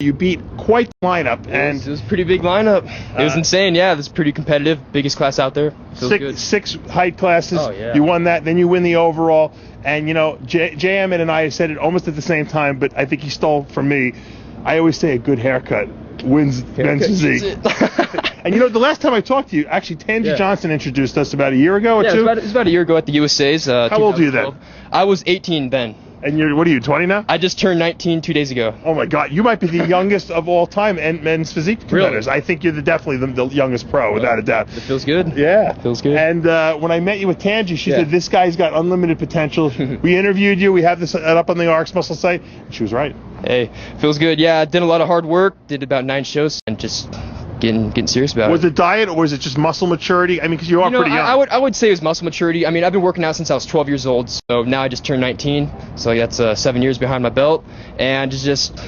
You beat quite the lineup, and it was a pretty big lineup. It was insane. Yeah, it was pretty competitive. Biggest class out there. Feels good. Six height classes. Oh, yeah. You won that. Then you win the overall. And you know, J. Emmett and I said it almost at the same time, but I think he stole from me. I always say a good haircut wins men's physique. And you know, the last time I talked to you, actually, Tangi Johnson introduced us about a year ago or two. It was about a year ago at the USA's. How old are you then? I was 18 then. And what are you, 20 now? I just turned 19 2 days ago. Oh my God, you might be the youngest of all time and men's physique competitors. Really? I think you're definitely the youngest pro, without a doubt. It feels good. Yeah. It feels good. And when I met you with Tangi, she said, this guy's got unlimited potential. We interviewed you. We have this up on the RX Muscle site. And she was right. Hey, feels good. Yeah, I did a lot of hard work. Did about 9 shows and just getting serious about it. Was it diet or was it just muscle maturity? I mean, because you are pretty young. I would say it was muscle maturity. I mean, I've been working out since I was 12 years old, so now I just turned 19, so that's 7 years behind my belt, and just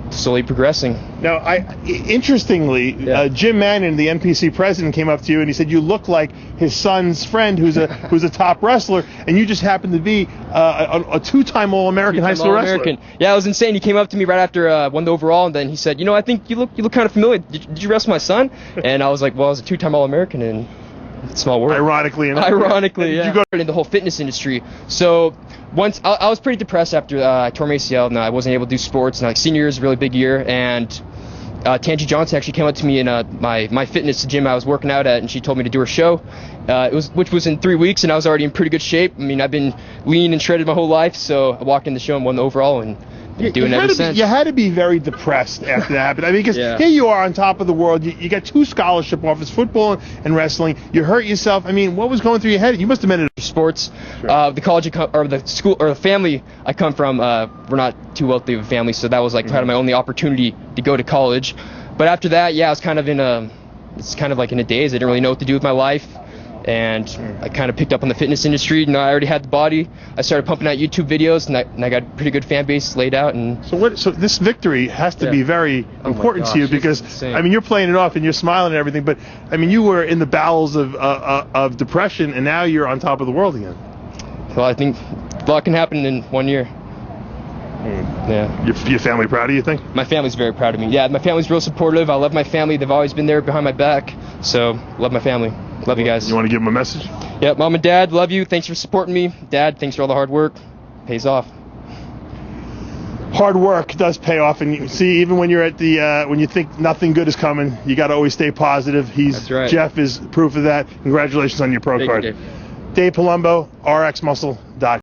slowly progressing. Now, interestingly, Jim Manning, the NPC president, came up to you and he said you look like his son's friend, who's a top wrestler, and you just happen to be a two-time All-American high school wrestler. Yeah, it was insane. He came up to me right after I won the overall, and then he said, "You know, I think you look kind of familiar. Did you wrestle my son?" And I was like, "Well, I was a two-time All-American." And small world. Ironically enough. Yeah. You go in the whole fitness industry. So once I was pretty depressed after I tore my ACL and I wasn't able to do sports. And like senior year is a really big year. And Tangi Johnson actually came up to me in my fitness gym I was working out at, and she told me to do her show. Which was in 3 weeks, and I was already in pretty good shape. I mean, I've been lean and shredded my whole life. So I walked in the show and won the overall, and doing it ever since. You had to be very depressed after that happened. I mean, because here you are on top of the world. You got 2 scholarship offers, football and wrestling. You hurt yourself. I mean, what was going through your head? You must have been sports. Sure. The college or the school or the family I come from, we're not too wealthy of a family, so that was like kind of my only opportunity to go to college. But after that, I was kind of in a daze. I didn't really know what to do with my life. And I kind of picked up on the fitness industry. You know, I already had the body. I started pumping out YouTube videos, and I got a pretty good fan base laid out. And so this victory has to be very important to you, because I mean, you're playing it off and you're smiling and everything, but I mean, you were in the bowels of depression, and now you're on top of the world again. Well, I think a lot can happen in 1 year. Yeah. Your family proud of you, think? My family's very proud of me. Yeah, my family's real supportive. I love my family. They've always been there behind my back. So, love my family. Love you guys. You want to give them a message? Yeah, Mom and Dad, love you. Thanks for supporting me. Dad, thanks for all the hard work. Pays off. Hard work does pay off, and you see, even when you're at the when you think nothing good is coming, you got to always stay positive. That's right. Jeff is proof of that. Congratulations on your pro card. Dave. Dave Palumbo, RX Muscle.